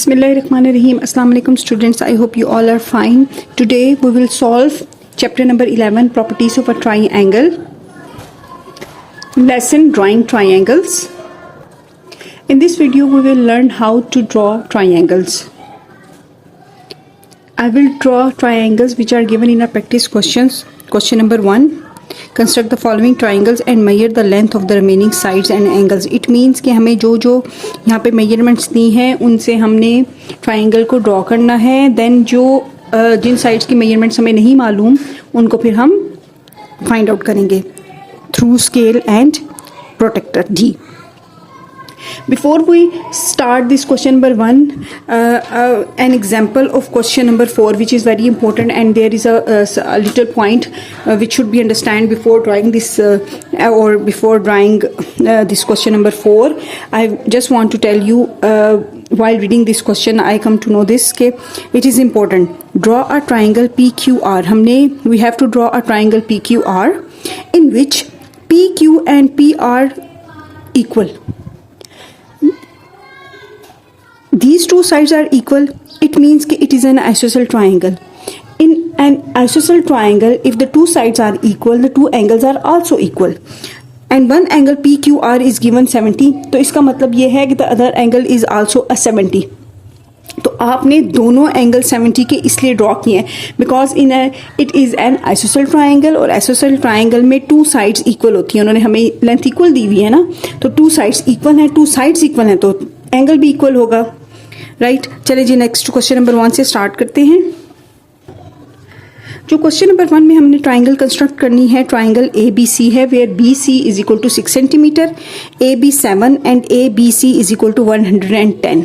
Bismillahirrahmanirrahim. Assalamu alaikum students. I hope you all are fine. Today we will solve chapter number 11, properties of a triangle. Lesson drawing triangles. In this video we will learn how to draw triangles. I will draw triangles which are given in our practice questions. Question number 1. Construct the following triangles and measure the length of the remaining sides and angles. It means कि हमें जो यहाँ पे measurements दी हैं उनसे हमने triangle को draw करना है. Then जिन sides की measurements हमें नहीं मालूम उनको फिर हम find out करेंगे through scale and protractor D. Before we start this question number 1, an example of question number 4, which is very important, and there is a little point which should be understand before drawing this or before drawing this question number 4. I just want to tell you while reading this question I come to know this कि it is important. Draw a triangle PQR. We have to draw a triangle PQR in which PQ and P are equal. These two sides are equal. It means that it is an isosceles triangle. In an isosceles triangle, if the two sides are equal, the two angles are also equal. And one angle PQR is given 70. तो इसका मतलब ये है कि the other angle is also a 70. तो आपने दोनों angle 70 के इसलिए ड्रॉ किए हैं because it is an ISOCELL triangle और आइसोसेल ट्राइंगल में टू साइड्स इक्वल होती हैं. उन्होंने हमें लेंथ इक्वल दी हुई है ना, तो टू साइड्स इक्वल हैं, टू साइड्स इक्वल हैं तो एंगल भी इक्वल होगा. राइट चलिए जी नेक्स्ट क्वेश्चन नंबर 1 से स्टार्ट करते हैं. जो क्वेश्चन नंबर 1 में हमने ट्राइंगल कंस्ट्रक्ट करनी है, ट्राइंगल ABC है where BC is equal to 6 centimetre, AB 7 and ABC is equal to 110.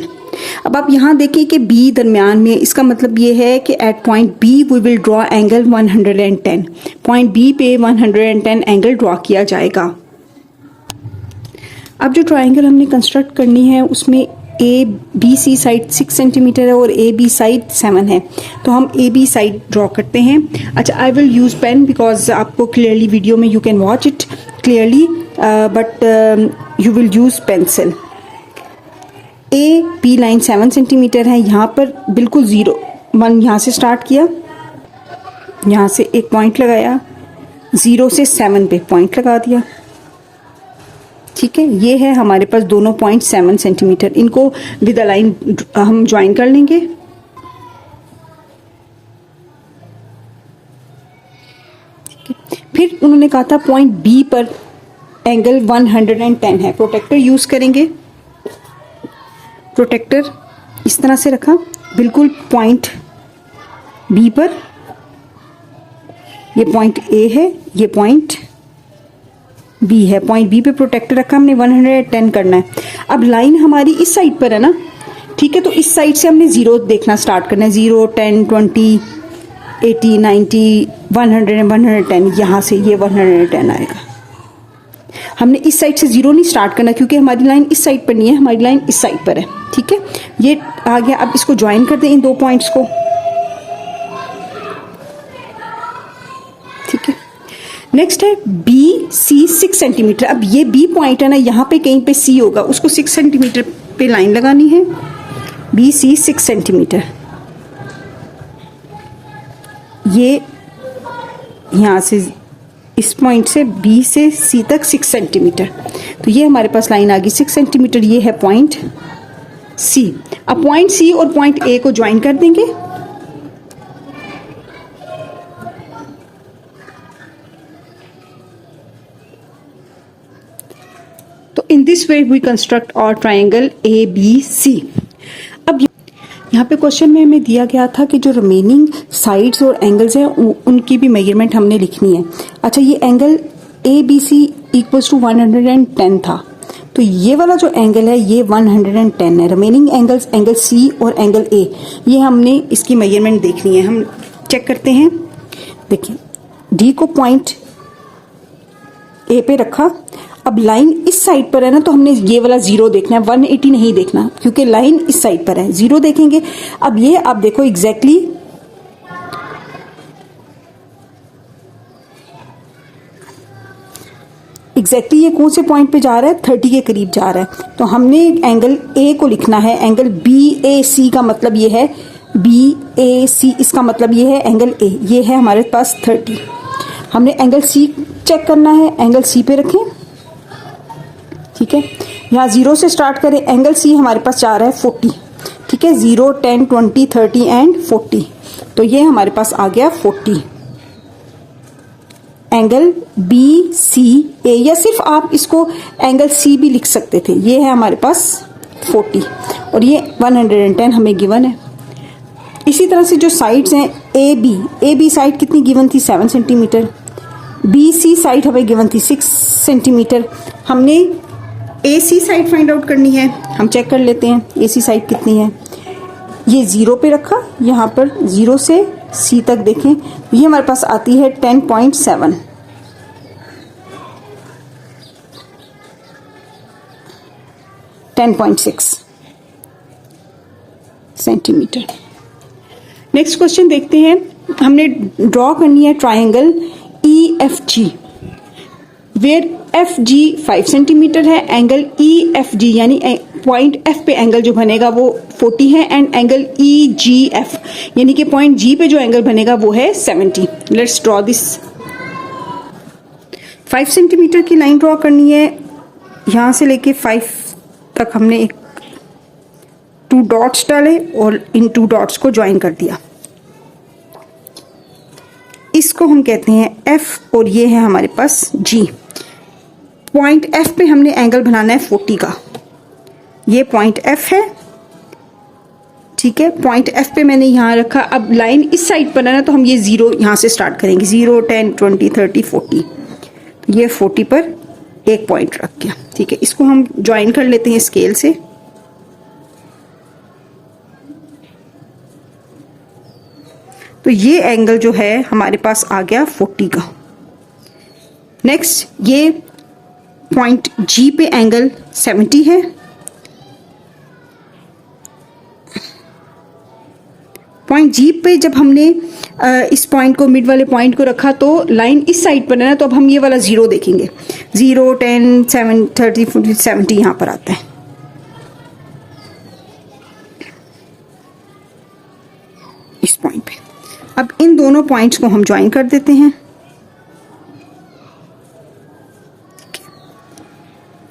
अब आप यहाँ देखिए कि B दरमियान में, इसका मतलब ये है कि at point B we will draw angle 110. Point B पे 110 एंगल ड्रॉ किया जाएगा. अब जो ट्राइंगल हमने कंस्ट्रक्ट करनी है उसमें ABC साइड 6 सेंटीमीटर है और AB साइड 7 है, तो हम AB साइड ड्रॉ करते हैं. अच्छा, I will use pain because आपको क्लियरली वीडियो में you can watch it clearly but you will use pencil. AB line 7 centimetre है, यहाँ पर बिल्कुल 0 1 यहाँ से स्टार्ट किया, यहाँ से एक पॉइंट लगाया, 0 से 7 पे पॉइंट लगा दिया. ठीक है, ये है हमारे पास दोनों पॉइंट 7 सेंटीमीटर. इनको विद अ लाइन हम ज्वाइन कर लेंगे. ठीक है, फिर उन्होंने कहा था पॉइंट B पर एंगल 110 है. प्रोटेक्टर यूज करेंगे. प्रोटेक्टर इस तरह से रखा बिल्कुल पॉइंट B पर. ये पॉइंट A है, ये पॉइंट B है. पॉइंट B पे प्रोटेक्टर रखा हमने, 110 करना है. अब लाइन हमारी इस साइड पर है ना, ठीक है, तो इस साइड से हमने 0 देखना स्टार्ट करना है. 0 10 20 80 90 100 110, यहाँ से ये 110 आएगा. हमने इस साइड से 0 नहीं स्टार्ट करना क्योंकि हमारी लाइन इस साइड पर नहीं है, हमारी लाइन इस साइड पर है. ठीक है, ये आ गया. अब इसको ज्वाइन कर दें इन दो पॉइंट्स को. ठीक है, नेक्स्ट है BC 6 सेंटीमीटर. अब ये B पॉइंट है ना, यहाँ पे कहीं पे C होगा, उसको 6 सेंटीमीटर पे लाइन लगानी है. BC 6 सेंटीमीटर, ये यहाँ से इस पॉइंट से B से C तक 6 सेंटीमीटर, तो ये हमारे पास लाइन आ गई 6 सेंटीमीटर. ये है पॉइंट C. अब पॉइंट C और पॉइंट A को ज्वाइन कर देंगे. तो in this way we construct our triangle ABC. अब यहाँ पे क्वेश्चन में हमें दिया गया था कि जो रिमेनिंग साइड्स और एंगल्स हैं उनकी भी मेजरमेंट हमने लिखनी है. अच्छा, ये एंगल ABC इक्वल्स टू 110 था, तो ये वाला जो एंगल है ये 110 है. रिमेनिंग एंगल्स एंगल C और एंगल A, ये हमने इसकी मेजरमेंट देखनी है. हम चेक करते हैं. देखिए, D को पॉइंट A पे रखा. अब लाइन इस साइड पर है ना, तो हमने ये वाला 0 देखना है, 180 नहीं देखना क्योंकि लाइन इस साइड पर है. 0 देखेंगे. अब ये आप देखो एग्जैक्टली एग्जैक्टली ये कौन से पॉइंट पे जा रहा है, 30 के करीब जा रहा है। तो हमने एंगल ए को लिखना है, एंगल BAC का मतलब ये है, BAC इसका मतलब ये है एंगल ए, ये है हमारे पास 30। हमने एंगल सी चेक करना है, एंगल सी पे रखें, ठीक है। यहाँ 0 से स्टार्ट करें, एंगल सी हमारे पास जा रहा है 40, ठीक है। 0, 10, 20, 30 एंड 40, तो ये हमारे पास आ गया 40। एंगल BCA, या सिर्फ आप इसको एंगल सी भी लिख सकते थे। ये है हमारे पास 40 और ये 110 हमें गिवन है। इसी तरह से जो साइड्स हैं AB साइड कितनी गिवन थी, 7 सेंटीमीटर। BC साइड हमें गिवन थी 6 सेंटीमीटर। हमने AC साइड फाइंड आउट करनी है, हम चेक कर लेते हैं AC साइड कितनी है। ये 0 पे रखा, यहाँ पर 0 से C तक देखें, ये हमारे पास आती है 10.7। सेंटीमीटर। नेक्स्ट क्वेश्चन देखते हैं, हमने ड्रॉ करनी है triangle EFG where FG 5 centimetre है, एंगल EFG यानी पॉइंट F पे एंगल जो बनेगा वो 40 है, एंड एंगल EGF यानी कि पॉइंट G पे जो एंगल बनेगा वो है 70। Let's draw this. 5 सेंटीमीटर की लाइन ड्रॉ करनी है, यहां से लेके 5 तक हमने एक 2 डॉट्स डाले और इन 2 डॉट्स को ज्वाइन कर दिया। इसको हम कहते हैं F और ये है हमारे पास G। पॉइंट F पे हमने एंगल बनाना है 40 का, ये पॉइंट F है, ठीक है। पॉइंट F पे मैंने यहां रखा, अब लाइन इस साइड पर है ना, तो हम ये 0 यहां से स्टार्ट करेंगे, 0, 10, 20, 30, 40, ये 40 पर एक पॉइंट रख गया, ठीक है। इसको हम ज्वाइन कर लेते हैं स्केल से। तो ये एंगल जो है हमारे पास आ गया 40 का। नेक्स्ट, ये पॉइंट G पे एंगल 70 है, पॉइंट G पे जब हमने इस पॉइंट को, मिड वाले पॉइंट को रखा, तो लाइन इस साइड पर है ना, तो अब हम ये वाला 0 देखेंगे, 0, 10, 7, 30, 40, 70 यहां पर आता है। इस पॉइंट पे अब इन दोनों पॉइंट्स को हम ज्वाइन कर देते हैं।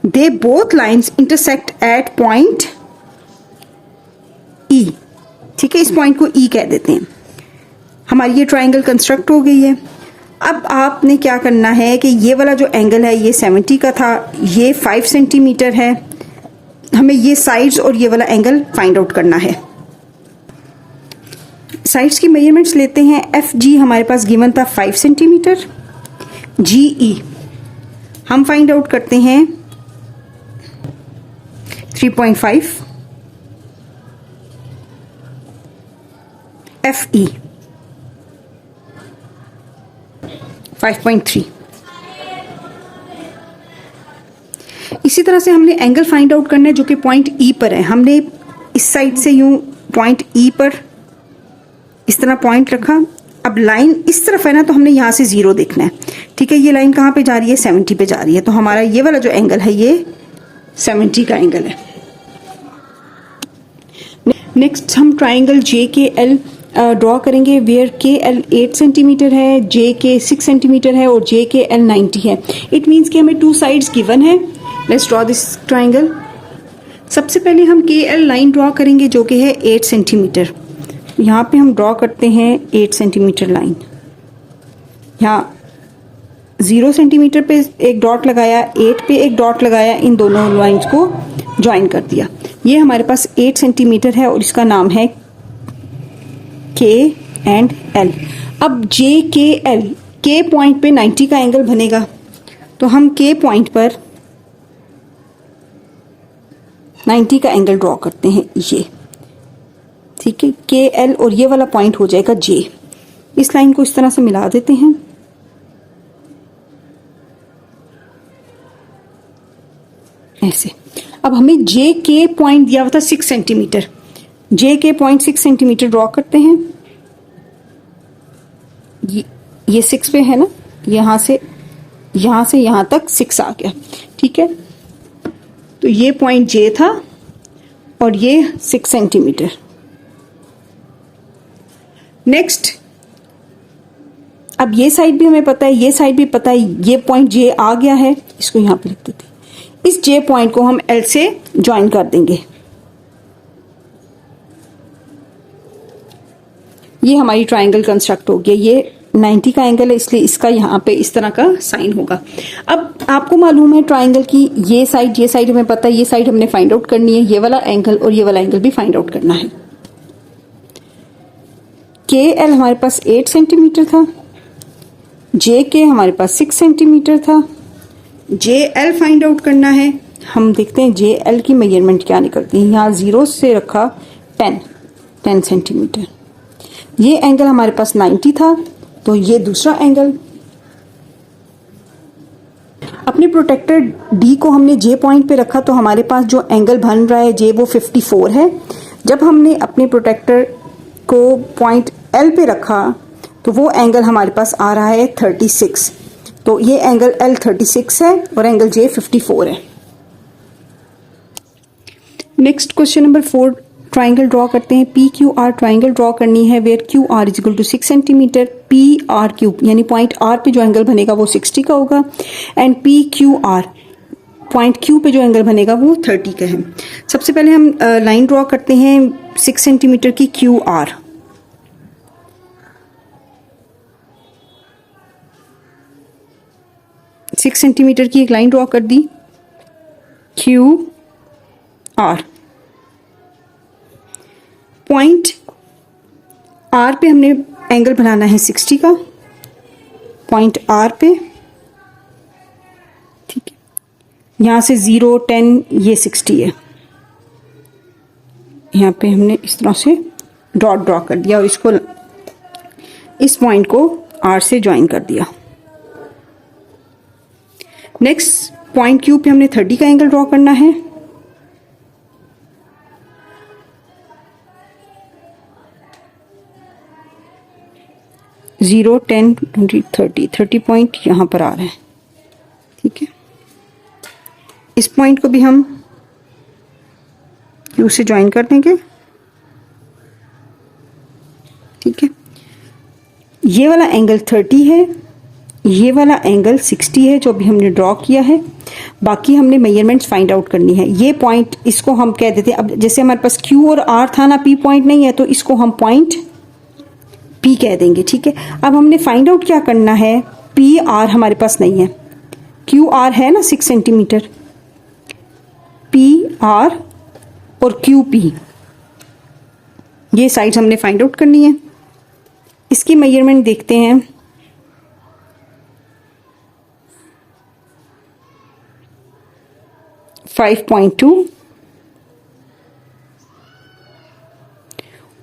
They both lines intersect at point E, ठीक है। इस पॉइंट को E कह देते हैं। हमारी ये ट्राइंगल कंस्ट्रक्ट हो गई है। अब आपने क्या करना है कि ये वाला जो एंगल है ये 70 का था, ये 5 सेंटीमीटर है, हमें ये साइड्स और ये वाला एंगल फाइंड आउट करना है। साइड्स की मेजरमेंट्स लेते हैं। FG हमारे पास गिवन था 5 सेंटीमीटर, GE हम फाइंड आउट करते हैं 3.5, FE 5.3। इसी तरह से हमने एंगल फाइंड आउट करना है जो कि पॉइंट E पर है। हमने इस साइड से यूं पॉइंट E पर इस तरह पॉइंट रखा, अब लाइन इस तरफ है ना, तो हमने यहां से 0 देखना है, ठीक है। ये लाइन कहां पे जा रही है, 70 पे जा रही है, तो हमारा ये वाला जो एंगल है ये 70 का एंगल है। नेक्स्ट हम ट्राइंगल JKL ड्रॉ करेंगे, वेयर KL 8 सेंटीमीटर है, JK 6 सेंटीमीटर है और JKL 90 है। इट मीन्स कि हमें 2 साइड्स गिवन है। Let's draw this triangle. सबसे पहले हम KL लाइन ड्रॉ करेंगे जो कि है 8 सेंटीमीटर। यहाँ पे हम ड्रॉ करते हैं 8 सेंटीमीटर लाइन। यहाँ 0 सेंटीमीटर पे एक डॉट लगाया, 8 पे एक डॉट लगाया, इन दोनों लाइंस को ज्वाइन कर दिया। ये हमारे पास 8 सेंटीमीटर है और इसका नाम है K एंड L। अब JKL, K पॉइंट पे 90 का एंगल बनेगा, तो हम K पॉइंट पर 90 का एंगल ड्रॉ करते हैं, ये ठीक है। KL और ये वाला पॉइंट हो जाएगा J। इस लाइन को इस तरह से मिला देते हैं। ऐसे। अब हमें JK पॉइंट दिया हुआ था 6 centimetre, JK point 6 centimetre draw करते हैं। ये 6 पे है ना, यहां से यहां से यहां तक 6 आ गया, ठीक है। तो ये पॉइंट जे था और ये 6 सेंटीमीटर। नेक्स्ट, अब ये साइड भी हमें पता है, ये साइड भी पता है, ये पॉइंट जे आ गया है, इसको यहां पे लिख देते हैं। इस जे पॉइंट को हम एल से ज्वाइन कर देंगे। ये हमारी ट्राइंगल कंस्ट्रक्ट हो गया। ये 90 का एंगल है, इसलिए इसका यहाँ पे इस तरह का साइन होगा। अब आपको मालूम है ट्राइंगल की ये साइड हमें पता है, ये साइड हमने फाइंड आउट करनी है, ये वाला एंगल और ये वाला एंगल भी फाइंड आउट करना है। के एल हमारे पास 8 सेंटीमीटर था, जे के हमारे पास 6 सेंटीमीटर था। जे एल फाइंड आउट करना है। हम देखते हैं जे एल की मेजरमेंट क्या निकलती है। यहाँ 0 से रखा 10 सेंटीमीटर। ये एंगल हमारे पास 90 था, तो ये दूसरा एंगल। अपने प्रोटेक्टर डी को हमने जे पॉइंट पे रखा, तो हमारे पास जो एंगल बन रहा है जे वो 54 है। जब हमने अपने प्रोटेक्टर को पॉइंट एल पे रखा तो वो एंगल हमारे पास आ रहा है 36। तो ये एंगल एल 36 है और एंगल जे 54 है। Next question number 4, triangle draw करते हैं। P Q R triangle draw करनी है where Q R is equal to 6 centimetre. P R Q यानी पॉइंट आर पे जो एंगल बनेगा वो 60 का होगा and P Q R point Q पे जो एंगल बनेगा वो 30 का है। सबसे पहले हम लाइन ड्रॉ करते हैं 6 सेंटीमीटर की क्यू आर। सिक्स सेंटीमीटर की एक लाइन ड्रॉ कर दी क्यू आर। पॉइंट आर पे हमने एंगल बनाना है 60 का, पॉइंट आर पे, ठीक है। यहां से 0, 10 ये 60 है। यहां पे हमने इस तरह से डॉट ड्रॉ कर दिया और इसको इस पॉइंट को आर से ज्वाइन कर दिया। नेक्स्ट पॉइंट क्यू पे हमने 30 का एंगल ड्रॉ करना है। जीरो 10 20 30 पॉइंट यहां पर आ रहा है, ठीक है। इस पॉइंट को भी हम क्यू से ज्वाइन कर देंगे, ठीक है। ये वाला एंगल 30 है, ये वाला एंगल 60 है जो भी हमने ड्रॉ किया है। बाकी हमने मेजरमेंट्स फाइंड आउट करनी है। ये पॉइंट इसको हम कह देते हैं, अब जैसे हमारे पास क्यू और आर था ना, पी पॉइंट नहीं है तो इसको हम पॉइंट पी कह देंगे, ठीक है। अब हमने फाइंड आउट क्या करना है, पी आर हमारे पास नहीं है, क्यू आर है ना 6 सेंटीमीटर, पी आर और क्यू पी ये साइड्स हमने फाइंड आउट करनी है। इसकी मेजरमेंट देखते हैं। .2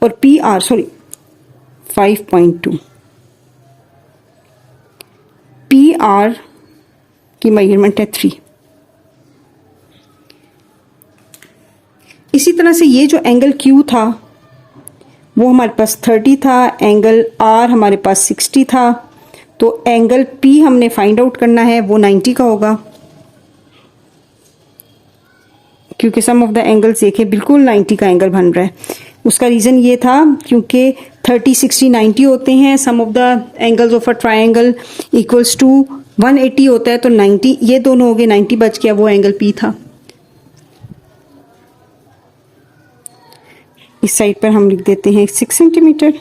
और पी आर 5.2। पी आर की मेजरमेंट है 3। इसी तरह से ये जो एंगल क्यू था वो हमारे पास 30 था, एंगल आर हमारे पास 60 था, तो एंगल पी हमने फाइंड आउट करना है, वो 90 का होगा, क्योंकि सम ऑफ द एंगल्स देखे बिल्कुल 90 का एंगल बन रहा है। उसका रीज़न ये था क्योंकि 30 60 90 होते हैं, sum of the angles of a triangle equals to 180 होता है, तो 90 ये दोनों हो गए, 90 बच गया, वो एंगल पी था। इस साइड पर हम लिख देते हैं 6 सेंटीमीटर।